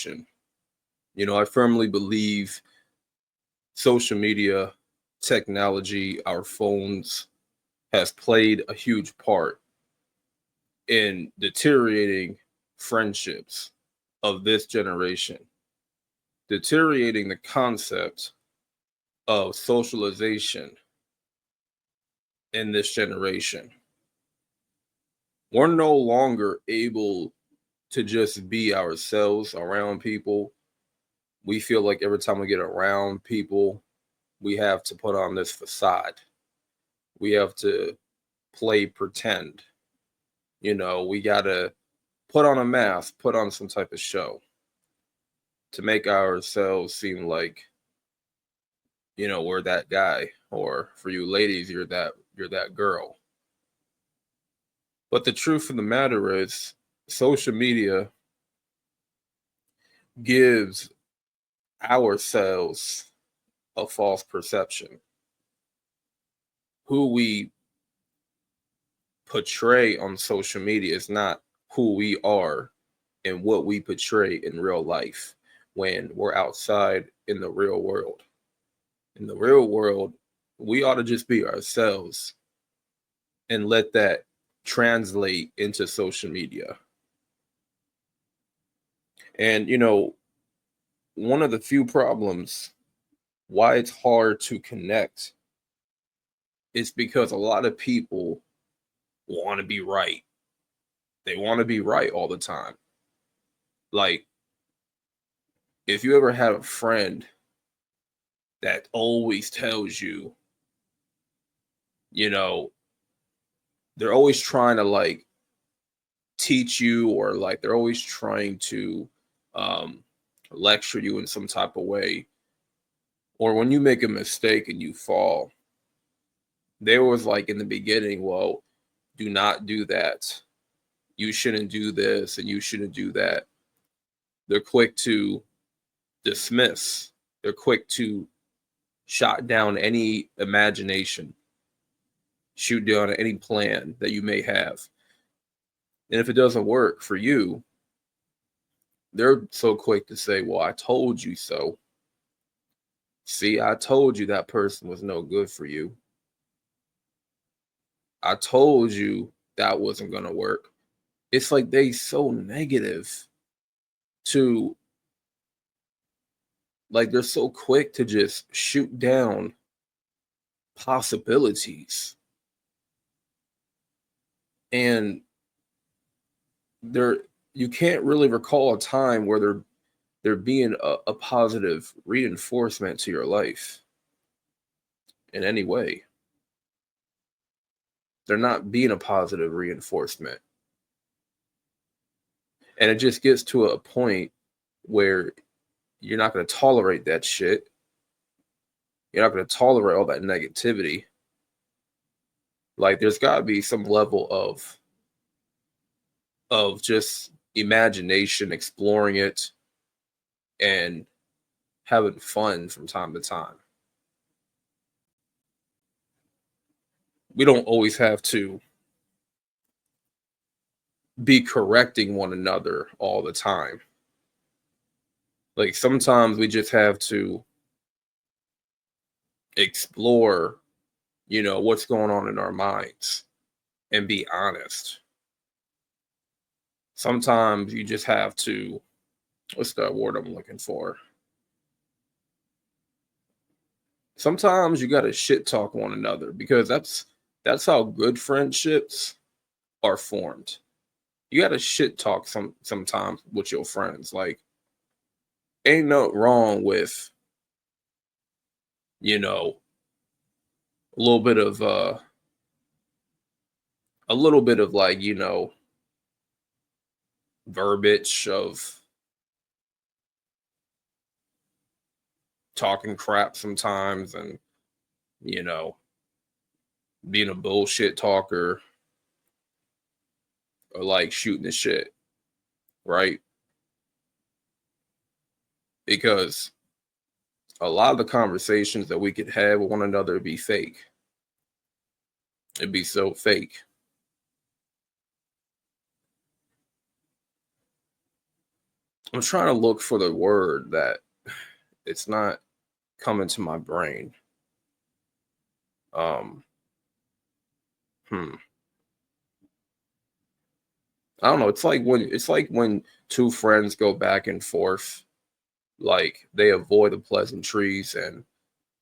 I firmly believe social media, technology, our phones has played a huge part in deteriorating friendships of this generation, deteriorating the concept of socialization in this generation. We're no longer able to just be ourselves around people. We feel like every time we get around people, we have to put on this facade. We have to play pretend. We got to put on a mask, put on some type of show to make ourselves seem like, we're that guy, or for you ladies, you're that girl. But the truth of the matter is social media gives ourselves a false perception. Who we portray on social media is not who we are and what we portray in real life when we're outside in the real world. In the real world, we ought to just be ourselves and let that translate into social media. And, one of the few problems why it's hard to connect is because a lot of people want to be right. They want to be right all the time. Like, if you ever have a friend that always tells you, you know, they're always trying to like teach you, or like they're always trying to um, lecture you in some type of way, or when you make a mistake and you fall, they was like in the beginning, well, do not do that. You shouldn't do this and you shouldn't do that. They're quick to dismiss, they're quick to shot down any imagination, shoot down any plan that you may have. And if it doesn't work for you, they're so quick to say, well, I told you so. See, I told you that person was no good for you. I told you that wasn't going to work. It's like they so negative to, like, they're so quick to just shoot down possibilities. And they're, you can't really recall a time where they're being a positive reinforcement to your life in any way. They're not being a positive reinforcement. And it just gets to a point where you're not going to tolerate that shit. You're not going to tolerate all that negativity. Like, there's got to be some level of just imagination, exploring it and having fun from time to time. We don't always have to be correcting one another all the time. Like, sometimes we just have to explore, what's going on in our minds and be honest. Sometimes you just have to, what's the word I'm looking for? Sometimes you got to shit talk one another, because that's how good friendships are formed. You got to shit talk sometimes with your friends. Like, ain't no wrong with, you know, a little bit of like, verbiage of talking crap sometimes, and, you know, being a bullshit talker, or like shooting the shit, right? Because a lot of the conversations that we could have with one another would be fake. It'd be so fake. I'm trying to look for the word that it's not coming to my brain. Um, hmm. I don't know. It's like when two friends go back and forth, like they avoid the pleasantries and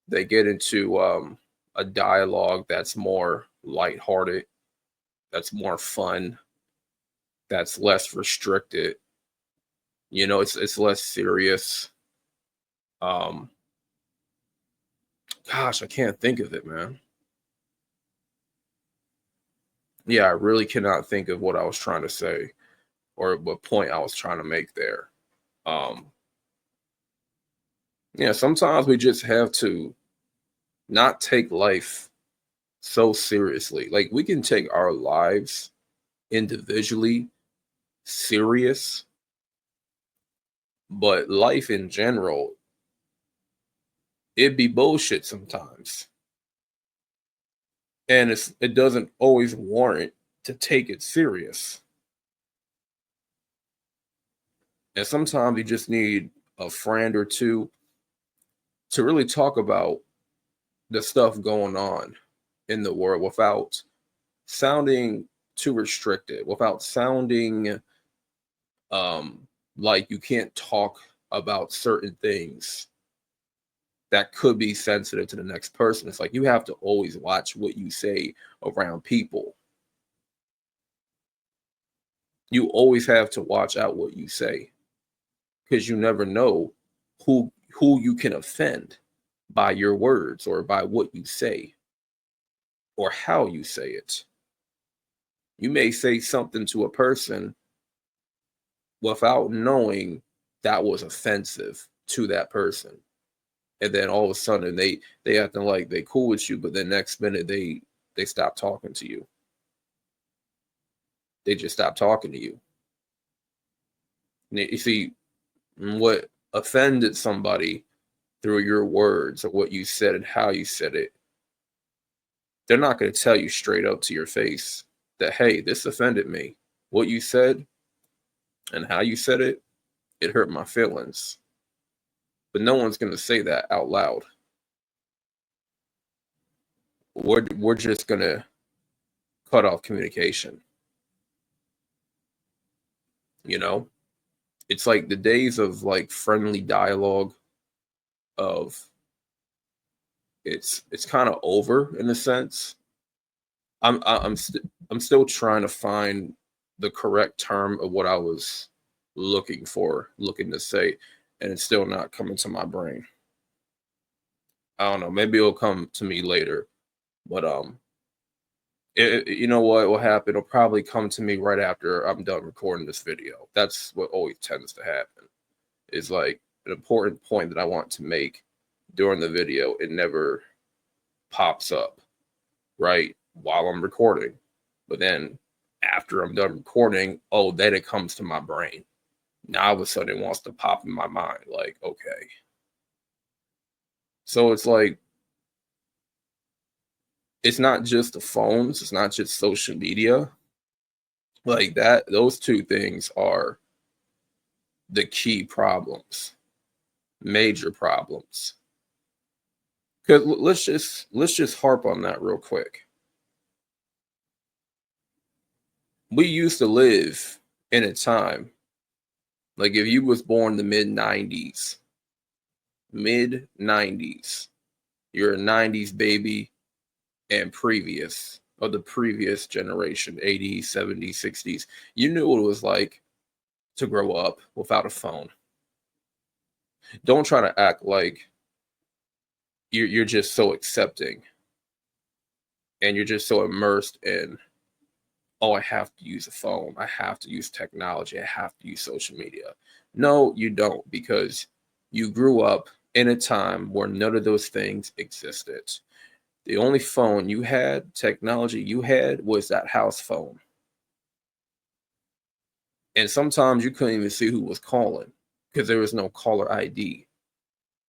they get into a dialogue that's more lighthearted, that's more fun, that's less restricted. It's less serious. Um, Gosh, I can't think of it, man. Yeah, I really cannot think of what I was trying to say or what point I was trying to make there. Um, yeah, sometimes we just have to not take life so seriously. Like we can take our lives individually serious, but life in general, it'd be bullshit sometimes. And it doesn't always warrant to take it serious. And sometimes you just need a friend or two to really talk about the stuff going on in the world without sounding too restricted, without sounding um like you can't talk about certain things that could be sensitive to the next person. It's like you have to always watch what you say around people. You always have to watch out what you say because you never know who you can offend by your words or by what you say or how you say it. You may say something to a person without knowing that was offensive to that person. And then all of a sudden they acting like they cool with you, but the next minute they stop talking to you. They just stop talking to you. You see, what offended somebody through your words or what you said and how you said it, they're not going to tell you straight up to your face that, hey, this offended me. What you said and how you said it hurt my feelings. But no one's going to say that out loud. We're just going to cut off communication. You know, it's like the days of like friendly dialogue of it's kind of over in a sense. I'm still trying to find the correct term of what I was looking to say, and it's still not coming to my brain. I don't know. Maybe it'll come to me later, but you know what will happen? It'll probably come to me right after I'm done recording this video. That's what always tends to happen. Is like an important point that I want to make during the video. It never pops up right while I'm recording. But then after I'm done recording, oh, then it comes to my brain. Now all of a sudden it wants to pop in my mind. Like, okay. So it's like, it's not just the phones, it's not just social media. Like that, those two things are the key problems, major problems. Because let's just harp on that real quick. We used to live in a time like if you was born the mid 90s, you're a 90s baby and previous of the previous generation, 80s, 70s, 60s. You knew what it was like to grow up without a phone. Don't try to act like you're just so accepting and you're just so immersed in, oh, I have to use a phone, I have to use technology, I have to use social media. No, you don't, because you grew up in a time where none of those things existed. The only phone you had, technology you had, was that house phone. And sometimes you couldn't even see who was calling because there was no caller ID.